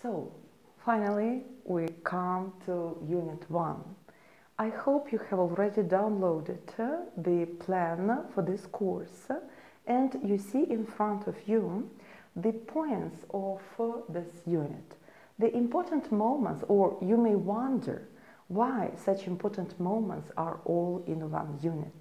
So, finally, we come to Unit 1. I hope you have already downloaded the plan for this course, and you see in front of you the points of this unit. The important moments, or you may wonder why such important moments are all in one unit.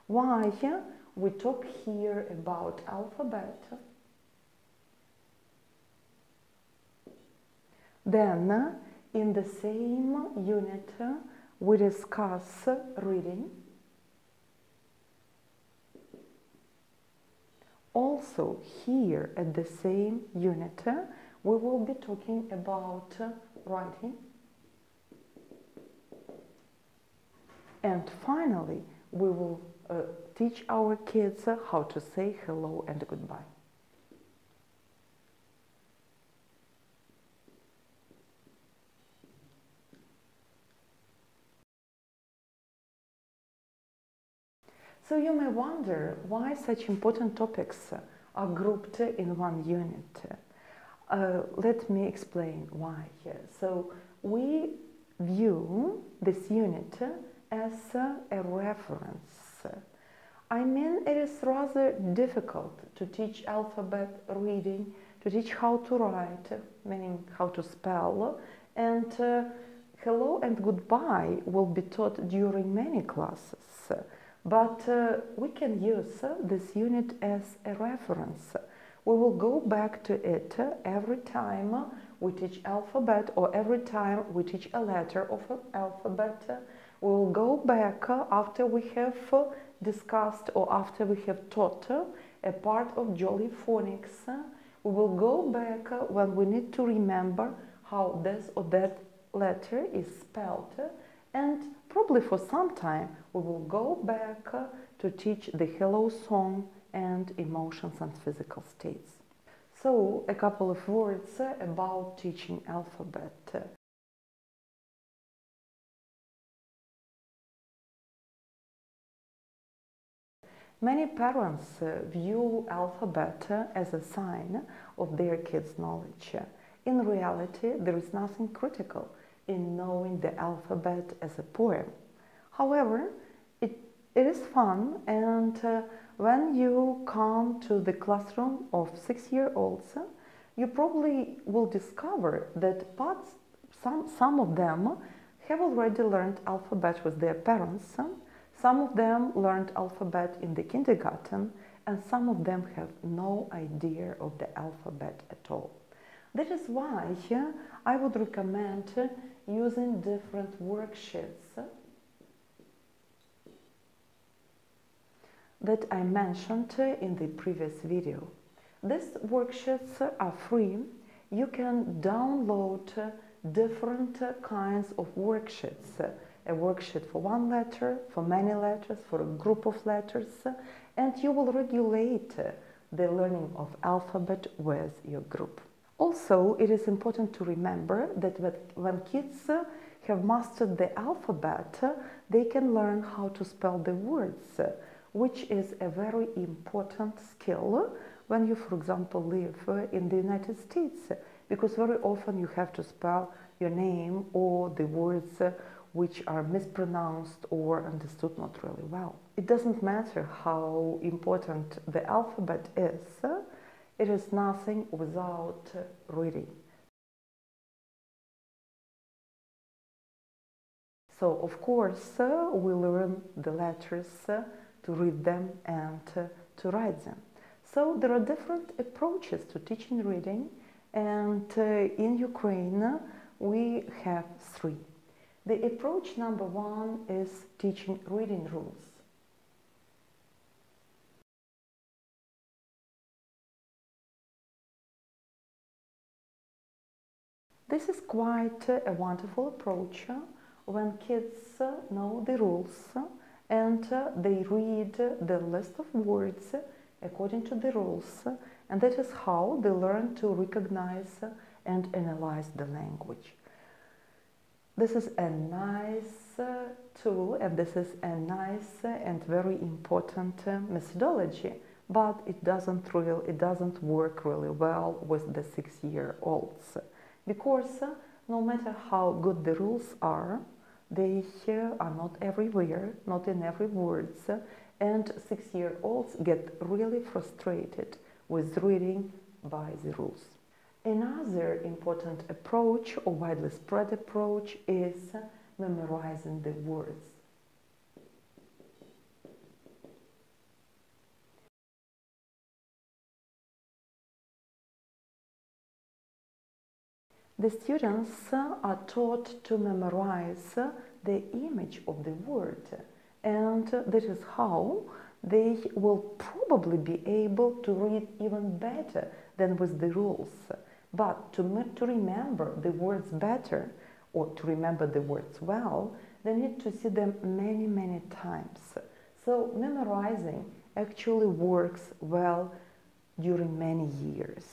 Why we talk here about alphabet, then in the same unit we discuss reading. Also here at the same unit we will be talking about writing. And finally we will teach our kids how to say hello and goodbye. So you may wonder why such important topics are grouped in one unit. Let me explain why. So we view this unit as a reference. I mean, it is rather difficult to teach alphabet reading, to teach how to write, meaning how to spell, and hello and goodbye will be taught during many classes. But we can use this unit as a reference. We will go back to it every time we teach alphabet, or every time we teach a letter of an alphabet. We will go back after we have discussed or after we have taught a part of Jolly Phonics. We will go back when we need to remember how this or that letter is spelled, and probably for some time we will go back to teach the hello song and emotions and physical states. So a couple of words about teaching alphabet. Many parents view alphabet as a sign of their kids' knowledge. In reality, there is nothing critical in knowing the alphabet as a poem. However, it is fun, and when you come to the classroom of 6-year-olds, you probably will discover that some of them have already learned alphabet with their parents. Some of them learned alphabet in the kindergarten, and some of them have no idea of the alphabet at all. That is why I would recommend using different worksheets that I mentioned in the previous video. These worksheets are free. You can download different kinds of worksheets. A worksheet for one letter, for many letters, for a group of letters, and you will regulate the learning of alphabet with your group. Also, it is important to remember that when kids have mastered the alphabet, they can learn how to spell the words, which is a very important skill when you, for example, live in the United States, because very often you have to spell your name or the words which are mispronounced or understood not really well. It doesn't matter how important the alphabet is, it is nothing without reading. So, of course, we learn the letters to read them and to write them. So, there are different approaches to teaching reading, and in Ukraine we have 3. The approach number 1 is teaching reading rules. This is quite a wonderful approach when kids know the rules and they read the list of words according to the rules, and that is how they learn to recognize and analyze the language. This is a nice tool, and this is a nice and very important methodology, but it doesn't work really well with the 6-year-olds. because no matter how good the rules are, they are not everywhere, not in every words, and 6-year-olds get really frustrated with reading by the rules. Another important approach or widely spread approach is memorizing the words. The students are taught to memorize the image of the word, and that is how they will probably be able to read even better than with the rules. But to remember the words better, or to remember the words well, they need to see them many, many times. So memorizing actually works well during many years.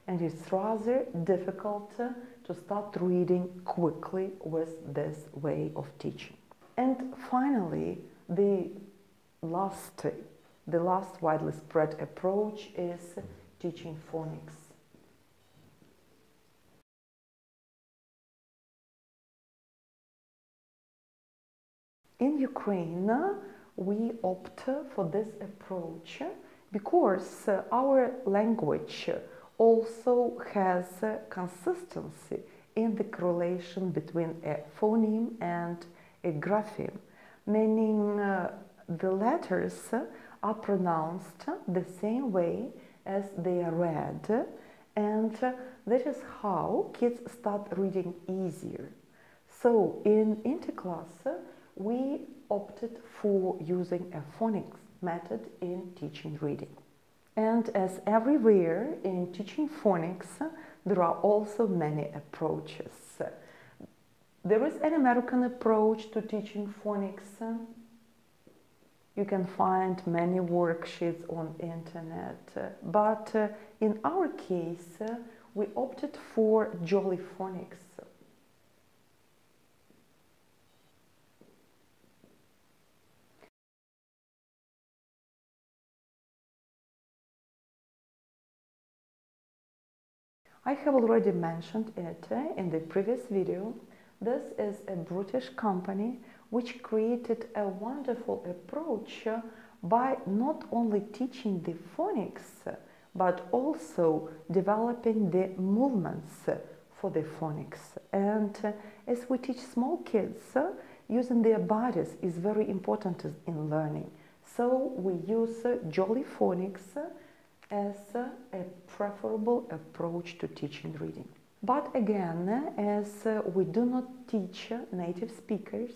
And it's rather difficult to start reading quickly with this way of teaching. And finally, the last widely spread approach is teaching phonics. In Ukraine, we opt for this approach because our language also has consistency in the correlation between a phoneme and a grapheme, meaning the letters are pronounced the same way as they are read, and that is how kids start reading easier. So in interclass, we opted for using a phonics method in teaching reading. And as everywhere in teaching phonics, there are also many approaches. There is an American approach to teaching phonics. You can find many worksheets on the internet, but in our case, we opted for Jolly Phonics. I have already mentioned it in the previous video. This is a British company which created a wonderful approach by not only teaching the phonics, but also developing the movements for the phonics. And as we teach small kids, using their bodies is very important in learning. So we use Jolly Phonics as a preferable approach to teaching reading. But again, as we do not teach native speakers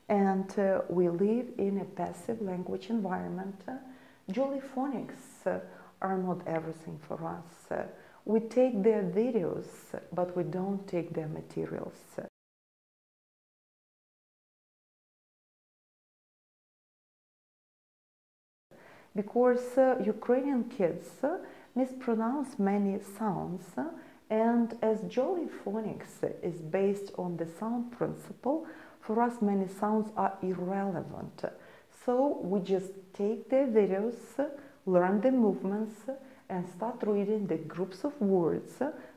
and we live in a passive language environment, Jolly Phonics are not everything for us. We take their videos, but we don't take their materials. Because Ukrainian kids mispronounce many sounds, and as Jolly Phonics is based on the sound principle, for us many sounds are irrelevant. So we just take their videos, learn the movements, and start reading the groups of words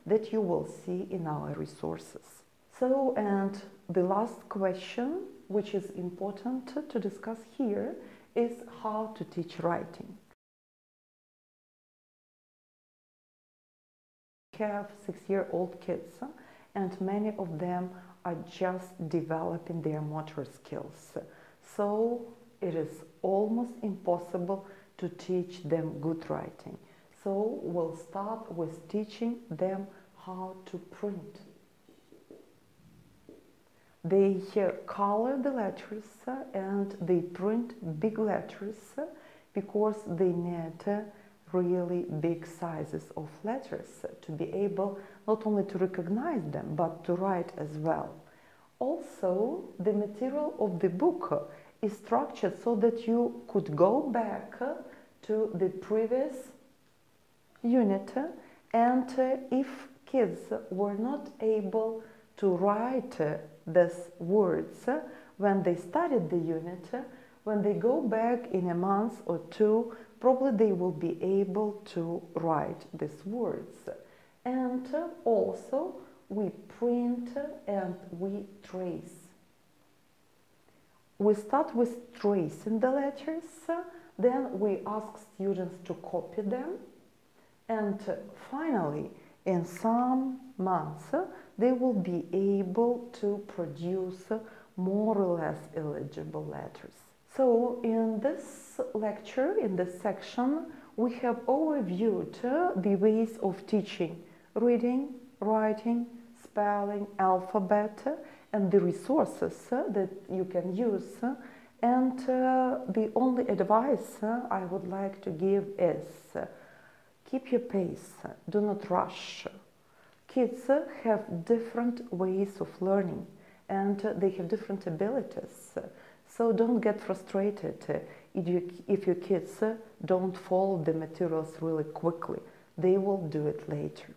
that you will see in our resources. So, and the last question, which is important to discuss here, is how to teach writing. We have 6-year-old kids, and many of them are just developing their motor skills. So it is almost impossible to teach them good writing. So we'll start with teaching them how to print. They color the letters and they print big letters because they need really big sizes of letters to be able not only to recognize them but to write as well. Also, the material of the book is structured so that you could go back to the previous unit, and if kids were not able to write these words when they studied the unit, when they go back in a month or two, probably they will be able to write these words. And also we print and we trace. We start with tracing the letters, then we ask students to copy them, and finally, in some months, they will be able to produce more or less illegible letters. So in this lecture, in this section, we have overviewed the ways of teaching reading, writing, spelling, alphabet, and the resources that you can use. And the only advice I would like to give is keep your pace, do not rush. Kids have different ways of learning and they have different abilities. So don't get frustrated if your kids don't follow the materials really quickly. They will do it later.